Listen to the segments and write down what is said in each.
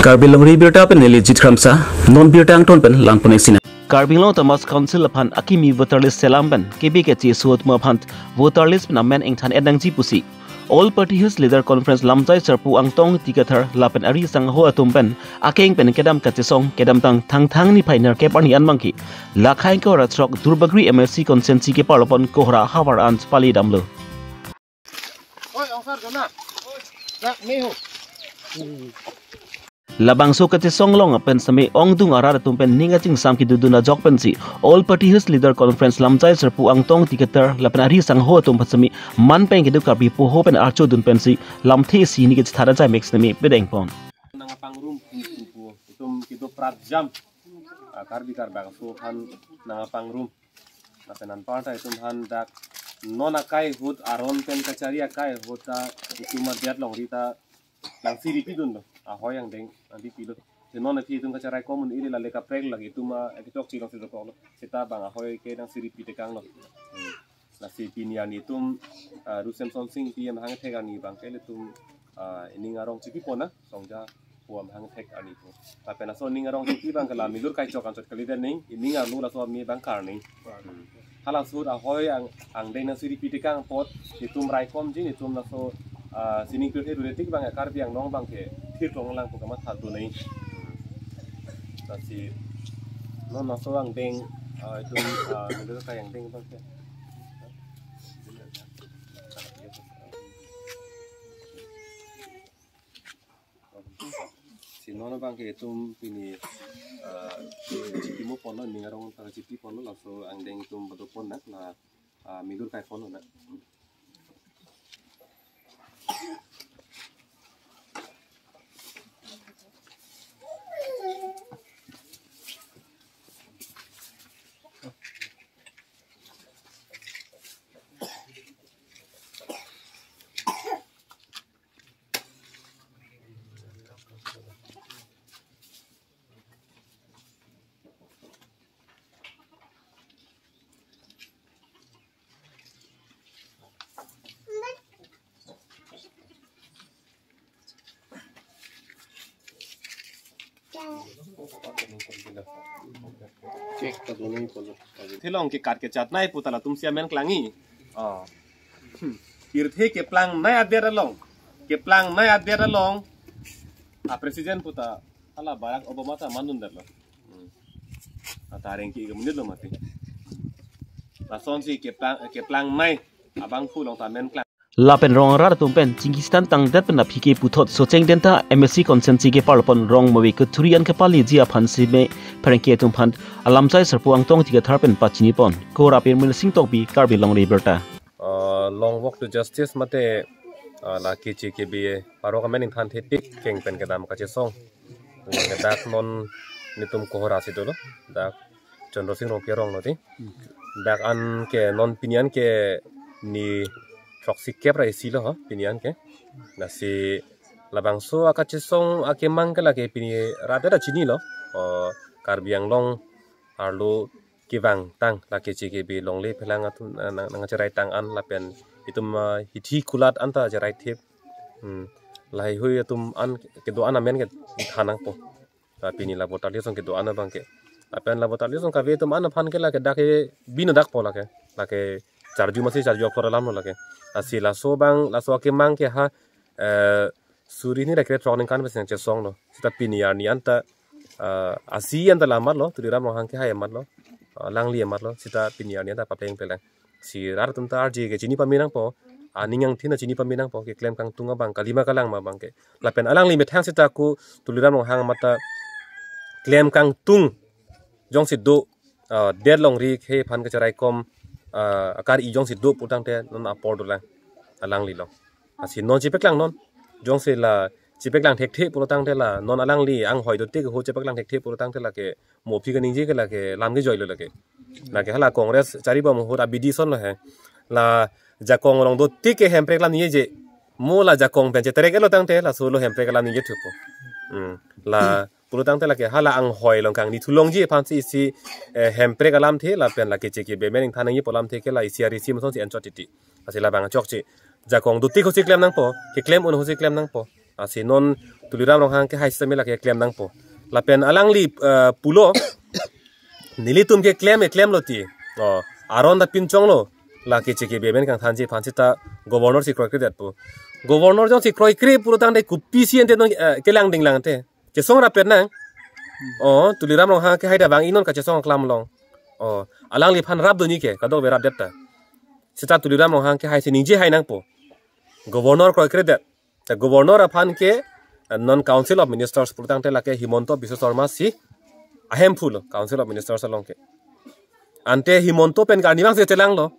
Karbilong ribirta pen legit kramsa non birtang ton pen langpone sina. Karbilong Thomas Council upon Akimi voter list selamban KBKT suot mapant voter list pen amen engtan edang jipusi. All parties leader conference lamjai serpu angtong tikathar lapen ari sang ho atumpen akeng pen kedam katisong kedam tang ni painer ke parni anmangki lakhain ko ratrok durbagri MLC consensi ke parlopon kohra hawar ant pali damlo. Oi ongkar gana. Nak mehu. Labang so kati songlong apen sami ongdung arar tumpen ninga ching samki duduna jokpen si all parties leader conference lamjai serpu angtong tikatar lapen ari sang ho tum sami man peng kedu kapi po ho pen archo dun pensi lamthe si ni ke thara jai mix nami bedeng pon Nanga pangrum pupu itum kitu prat jam karbi karbang so han nanga pangrum napenan parta itum han dak nona kai hut aron pen kacari kai hota ituma diat long rita lang siri pidun do ahoy yang deng anti pido nona pi itum kacarai komun iri la leka preg lagi ituma ekitok cilong sido ko sita bang ahoy ke dang siri pide kang lo na si pinian itum rusem sonsing pi am hang thega ni bang ke itum ini ngarong cipi pona songja puam hang thek ani po tapi na so ni ngarong cipi bang kala milur kai chok ansot kali den ning ini ngalu la so mi bang kar ning halang sud ahoy ang deng na siri pide kang pot itum rai kom jing itum na so sini kira duretik bang akar biang nong bang ke tir long lang pokoknya satu nih nasi non naso ang deng itu itu kayak yang deng bang ke si non bang ke itu ini cipi mo pono nih orang tak cipi pono langsung ang deng itu betul pon nak na midur kayak pono nak cek taduni polo thilong ke kat ke chat nai putala tum sia men klangi kirthe ke plang nai adera long ke plang nai adera long president puta ala Barack Obama ta mandun darlo atareng ki gemunit lo mati la son si ke plang nai abang fu long ta men klang lapen rong rar tumpen Chingistan tang dat pen apike puthot socheng denta MSC consensi ke parlopon rong mawi ke turian ke pali jia phansi me pharengke tumpan alamjai serpu angtong tiga tharpen pachini pon ko rapir mil sing tokbi Karbilong riberta long walk to justice mate la ki chi ke bi paro ka mening than thetik keng pen ke dam ka che song ke dak non nitum ko hora si dolo dak Chandra Singh Rong ke rong noti dak an ke non pinian ke ni proxy kepra isilo ha pinian ke nasi labang so akachesong akemang kala ke pini rada da chini lo karbiang long arlo kivang tang la ke chike bi long le phelang atun nang cherai tang an lapen itum hithi kulat anta cherai thep lai hui atum an ke do an amen ke thanang po pini la botali song ke do an bang ke apen la botali song ka ve tum an phan ke la ke dake bin dak po la ke charju masi charju por lam no la ke asi la so bang la so ke mang ke ha suri ni rekret training kan besen che song lo sita piniar ni anta asi anta lamar lo tudira mo hang ke ha yamat lo langli yamat lo sita piniar ni anta papeng pelang si rar tum ta rj ke chini paminang po aningang thina chini paminang po ke claim kang tunga bang kalima kalang ma bang ke lapen alang li methang sita ku tudira mo hang mata claim kang tung jong si do dead long ri ke phan ke charai kom akar i jong si do putang te non apor do lang alang li lo asi non chipek lang non jong se la chipek lang thek the putang te la non alang li ang hoi do te ho chipek lang thek the putang te la ke mo phi ga ning je ke la ke lam ge joy lo la ke hala congress chari ba mo hora bidi son lo he la ja kong long do ti ke hem prek lam ni je mo la ja kong pen che tere ke lo tang te la so lo hem prek lam ni je thu po la pulutang te la ke hala ang hoi long kang ni thulong ji phan si hem prek alam the la pen la ke che ke be mening thanang yi polam the ke la isiari sim son si en chotiti asila bang chok chi jakong duti ko si klem nang po ke klem un ho si klem nang po asi non tuliram rong hang ke hai sami la ke claim nang po la pen alang li pulo nili tum ke claim lo ti aron da pin chong lo la ke che ke be ben kang than ji phan ta governor si kroi kre po governor jong si kroi kre pulo tang de kupi si ente no ke lang ding lang te che song ra pen nang tuliram rong hang ke hai da bang inon ka che song klam long alang li phan rap do ni ke ka do be rap det ta sita tuliram rong hang ke hai si ning ji hai nang po governor kroi kre det ta governor aphan ke non council of ministers purtang te lake Himonto Biswa Sarma si ahem full council of ministers along ke ante Himonto pen garniwang se telang lo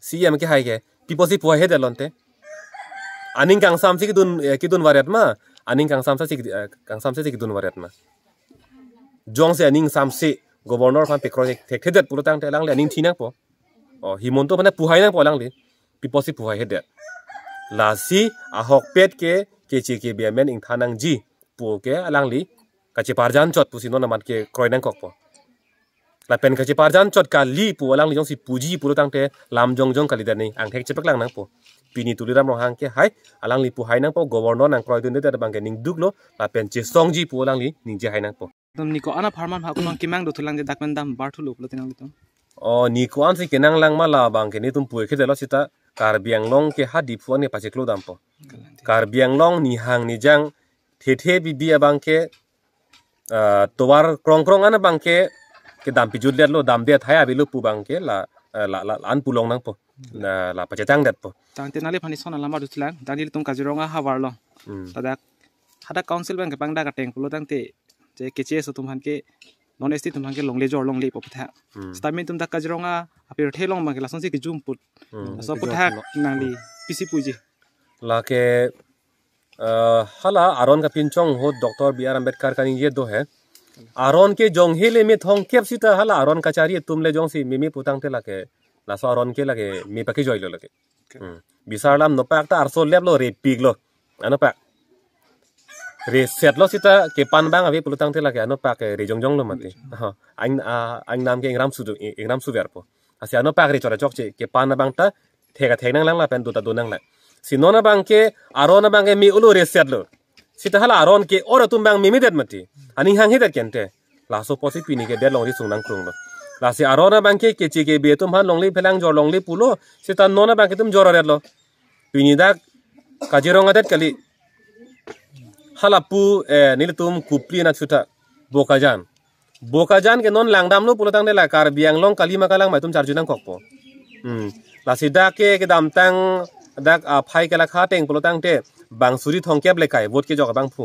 CM ke hai ke piposi puai he delonte aning kang sam si kidun variat ma aning kang sam sa si kidun variat ma jong se aning sam si governor phan pe project tek hedet purtang te lang le aning thinak po Himonto phana puhai nang po lang le piposi puai hedet la si ahok pet ke chi ke biamen ing thanang ji pu ke alang li ka chi parjan chot pu si non namat ke kroi nang kok po la pen ka chi parjan chot ka li pu alang li jong si puji pu tang te lam jong jong kali dani ang thek chepek lang nang po pini tuliram ro hang ke hai alang li pu hai nang po governor nang kroi dun de bang ke ning duk lo la pen che song ji pu alang li ning je hai nang po tom niko ana farman ha kumang kimang do thulang de dakman dam bar thulu pulo tinang litom ni ko an si kenang lang ma la bang ke ni tum pu ke de lo sita kar biang long ke hadi phuan ne pache klo dam po kar biang long ni hang ni jang the bi abang ke towar krong ana bang ke dam pi judlet lo dam de thaya bi lu pu bang ke la an pulong nang po la pache tang det po tang te nali phani sona lama do thulang dani tum kajironga ha war lo tadak hada council bang ke pangda ka teng pulo tang te je keche so tum han ke non esti tum han ke longle jor longle po ptha stamin tum da kajironga apir thelong bang ke lason si ke jum put so putha nangli pisi puji la ke hala aron ka pinchong ho Dr. B.R. Ambedkar ka ye do hai aron ke jong hele me thong kep sita hala aron kachari tumle jong si mimi putang te la ke la so aron ke la ke mi pa ke joy lo la ke bisarlam no pak ta arso lep lo re pig lo ano pak re set lo sita ke pan bang avi putang te la ke ano pak re jong lo mati anh nam ke ingram su ver po asia ano pak re chora chok che ke pan bang ta thega nang lang la pen do ta do nang la sinona bang ke arona bang ke mi ulu re set lo sita hala aron ke ora tum bang mi det mati ani hang hidat kente la so posi pini ke de long ri sung nang krung lo la si arona bang ke chi ke be tum han long li phelang jor long li pulo sita nona bang ke tum jor ret lo pini dak kajirong adet kali hala pu nil tum kupli na chuta bokajan ke non langdam lo pulo tang de la kar biang long kali makalang mai tum charju nang kok po la si dak ke dam tang dak phai ke la kha teng pulo tang te bang suri thong kep le kai vot ke jog bang phu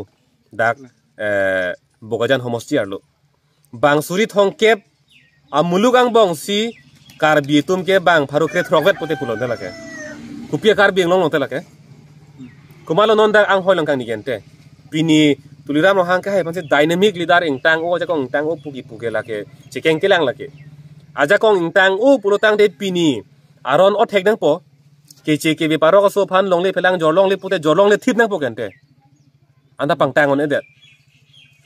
dak bokajan homostiar lo bang suri thong kep amuluk ang bong si kar bi tum ke bang pharu kre throgwet pote pulo de la ke kupia kar biang long te la ke kumalo non dak ang hoi lang kang ni gente pini tuliram no hang ka hai pan se dynamic leader ing tang o ja kong tang o pu ke la ke chekeng ke lang la ke aja kong ing tang o pulo tang de pini aron o thek dang po ke be paro ko so phan long le phelang jor long le pute jor long le thip nang po kente anda pang tang on edet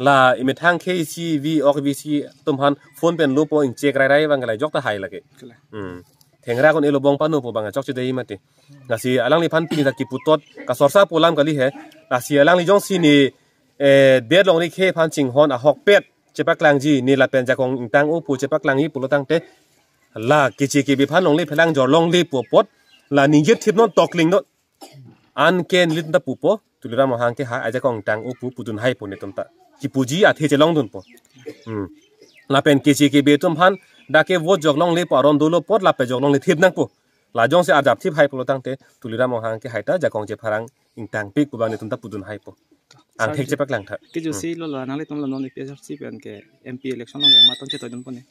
la ime thang KCV ok VC tum han phone pen lo po ing check rai bang la jok ta hai la ke thengra kon elo bong panu po bang chok che dei mate na si alang li phan pini da ki putot ka sorsa polam kali he la si alang li jong si ni de long li khe phan ching hon a hok pet chepak lang ji ni la pen ja kong ing tang o pu chepak lang hi pulo tang te la ke be phan long le phelang jor long le po pot la ninge thip non tokling no an ken lit da pupo tulira mo hang ke ha aja kong tang o pu pudun hai po ne tum ta ki puji a the che long dun po la pen ke be tum han da ke wo jog long le po ron do lo pot la pe jog long le thip nang po la jong se adap thip hai po tang te tulira mo hang ke hai ta ja kong je pharang ing tang pik pu bang ne tum ta pudun hai po an thek che pak lang tha ki ju si lo la nang le tum la non PSC pen ke MP election long yang ma ton che to dun po ne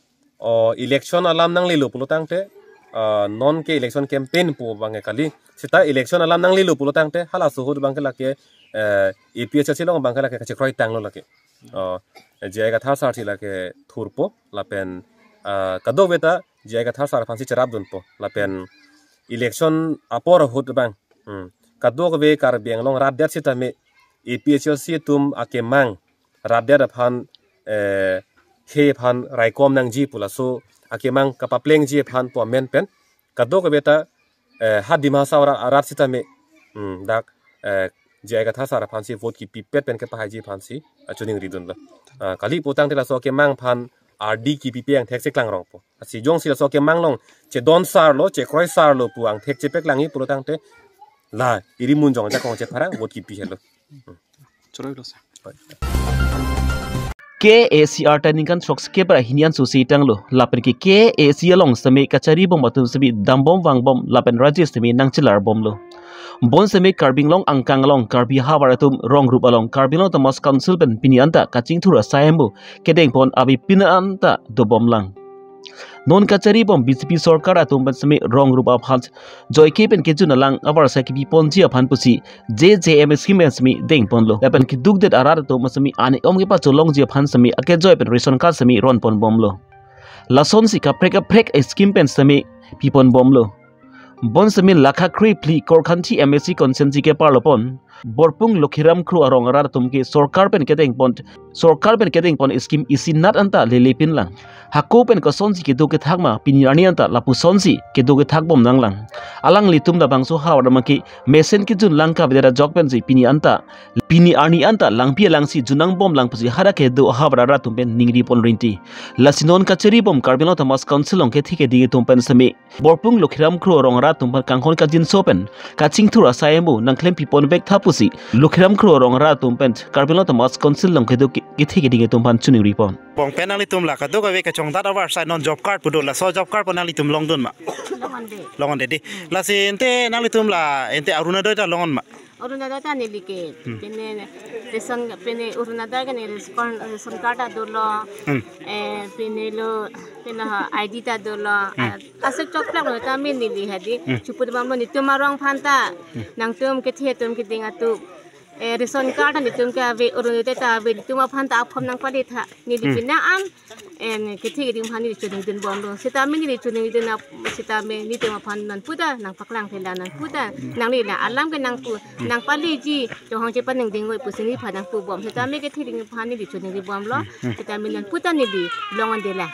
election alam nang le lo po tang te non ke election campaign po bang kali sita election alam nang lilu pulo tang te hala so hod bang la ke EPH chilong bang la ke kroi tang lo la ke jaiga thar sar thila ke thurpo la pen kado beta jaiga thar sar phansi charab dun po la pen election apor hod bang kado ko be kar beng long rat der sita me EPH si tum ake mang rat der phan he phan rai kom nang ji pula so ake mang kapapleng ji phan po men pen kado ko beta hadima sawra rat sita me dak jai ka tha sara phansi vote ki pipet pen ke pahai ji phansi chuning ridun la kali potang tela so ke mang phan RD ki pipi ang thek se klang rong po si jong sila so ke mang long che don sar lo che kroi sar lo pu ang thek che pek langi potang te la iri mun jong ja kong che phara vote ki pi helo KACR Taninkan Fox Kepra Hinian Susi Tanglo Lapen ki KAC along semi kachari bom batun semi dambom wangbom lapen rajis semi nangchilar bomlo bon semi carbing long angkang long karbi hawaratum rong group along carbing long Thomas Council ben pinianta kaching thura sayembu kedeng pon abi pinaanta do bom lang non kachari bom BJP sarkar atum ben semi rong group of hans joy kepen kejun lang awar sa ki ponji aphan pusi JJM scheme semi deng ponlo lapen ki dugdet arar to semi ani om ki pa cholong ji aphan semi ake joy pen ration card semi ron pon bomlo lason si ka prek scheme pen semi pipon bomlo bon semi lakha kri pli korkhanti MSC consensi ke parlopon borpung lokhiram khru arong arar tumke sarkar pen kedeng pon scheme isin nat anta lelepin lang hako pen ko sonsi ke do ke thakma pinirani anta lapu sonsi ke do ke thakbom nanglang alang litum da bangso hawar maki mesen ki jun langka bedera jok pen si pini ani anta langpi langsi junang bom lang pusi hara ke do hawar ra tumpen ningri pon rinti lasinon kacheri bom karbino Thomas Council ong ke thike dige tumpen semi borpung lokhiram khru arong ra tumpan kanghon ka jin sopen kaching thura sayemu nangklem pipon bek thapusi lokhiram khru arong ra tumpen karbino Thomas Council ong ke do ke thike dige tumpan chuning ripon bong penali tum la ka do ka ve ka chong dat awar sai non job card pudo la so job card penali tum long dun ma longon de la se ente nali tum la ente aruna do ta longon ma aruna do ta ni like pene reson pene aruna da ga ni reson card do lo pene lo pene ID ta do lo asa job card ta min ni li hadi chupud mam lo ni tum arong phanta nang tum ke the tum ke dinga tu reson card ni tum ka ve urun te ta ve tum aphan ta aphom nang pali tha ni di pina am ke thi ding phani chuning din bom do sita min ni chuning din na sita me ni tum aphan nan puda nang paklang thela nan puda nang ni la alam ke nang pu nang pali ji to hang che pan ning ding oi pusini pha nang pu bom sita me ke thi ding phani di chuning di bom lo sita min nan puta ni di longan de la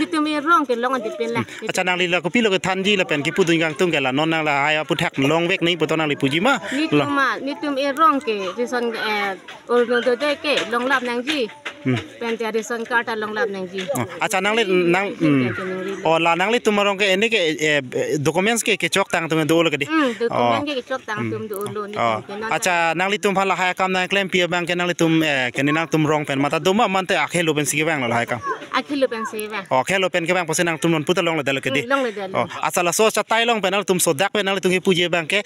ni tum e rong ke longan de pen la acha nang li la ko pi lo ke than ji la pen ki pudu gang tum ke la non nang la aya pu thak long vek ni puto nang li puji ma ni tum e rong reson urun do de ke long lap nang ji pen te reson card ta long lap nang ji acha nang la nang li tumarong ke ene ke documents ke chok tang tum do lo ke di document ke chok tang tum do lo ni acha nang li tum phala ha kam na claim pi bank ke nang li tum ke ni nang tum rong pen mata do ma man te akhelo pen si bang la ha kam akhelo pen si bang akhelo pen ke bang posen nang tum non puta long la dal ke di acha la so cha tai long pen nang tum so dak pen nang li tum ke puje bang ke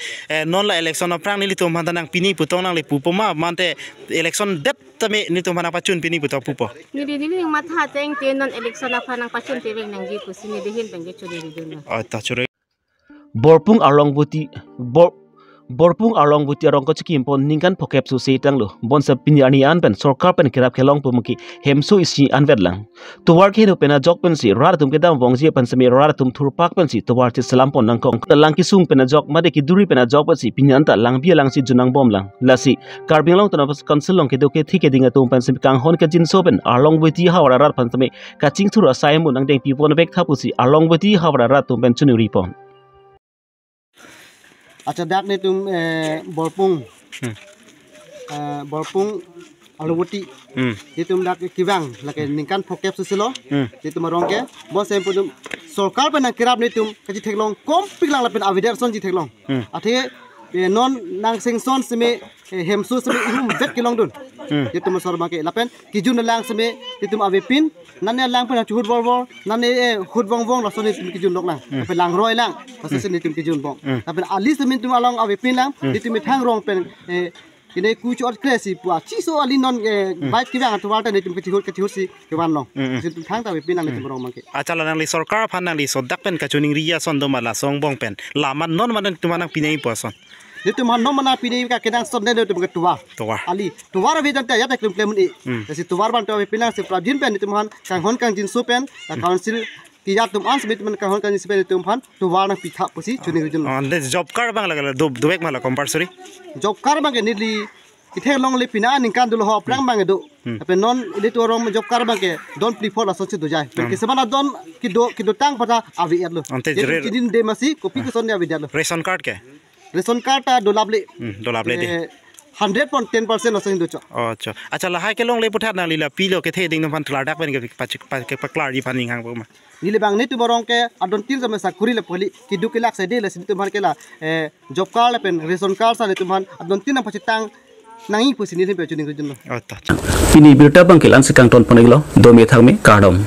non la election of prang ni li tum han nang pini putong nang li pupoma mante election det tame ni tum hana pachun pini puto pupo ni matha teng te non election na phanang pachun te beng nang ji kusini de hin beng ge churi ridun ta chure borpung arong buti arong ko chiki impon ningkan phokep su seitang lo bonsa pinyani an pen sarkar pen kirap khelong pumki hemsu isi anvet lang tuwar ke no pena jok pen si rar tum ke dam wongji pen sami rar tum thurpak pen si tuwar ti salam pon nang kong lang ki sung pena jok made ki duri pena jok pen si pinyan ta lang bia lang si junang bom lang lasi karbing long tanap council long ke do ke thike dinga tum pen sim kang hon ke jin so pen arong buti hawara rar pen sami ka ching thura saimu nang deng pipon bek thapusi arong buti hawara rar tum pen chuni ripon acha dak ni tum borpung alawuti tum dak kibang lake ningkan phokep susilo tum rong ke bo sem pudum sarkar ban kirap ni tum kaji theklong kom piklang lapen avider son ji theklong athe non nang singson seme hemsu seme ihum vet kilong dun tum sorma ke lapen kijun lang seme tum avepin nanne lang pa chuhut bor nanne hut bong la soni kijun lok lang pe lang roi lang pasese ni tum kijun bong tapi ali semin tum along avepin lang tum thang rong pen kine ku chot kresi pua chiso ali non bike kibang to walta ni tum kichut si kewan long tum thang ta avepin lang tum rong mangke acha la nang li sarkar phan nang li sodak pen ka chuning riya son do mala song bong pen laman non man tum nang pinai poson itu man nomana pini ka kedang son ne tu ketua ali tuwar ve janta ya ta klem ni si tuwar ban to pilang si prajin pen itu man kang hon kang jin su pen la council ki ya tum ans mit man kang hon kang jin pen tu man tuwar na pitha pusi chuni rijun on the job card bang la do bek mala compulsory job card bang ni li ithe long le pina ning kan dul ho prang bang do ape non ile to rom job card bang ke don prefer la sochi do jai ke semana don ki do tang pada avi erlo din de masi kopi ke son ya vidalo ration card ke ration card ta dolable de 100% osing ducho. Oh, acha. Acha lah hai ke long le putat na lila pilo ke the ding nom pan tladak ben ke paklar di paning hang buma. Nili bang ni tu borong ke adon tin sama sakuri le poli ki du ke lak se de le sin tu man ke la job card le pen ration card sa le tu man adon tin na pachitang nangi pusi ni pe chuning jun. Oh, ta. Pini birta bang kilan sekang ton paniglo, domi thang me kardom.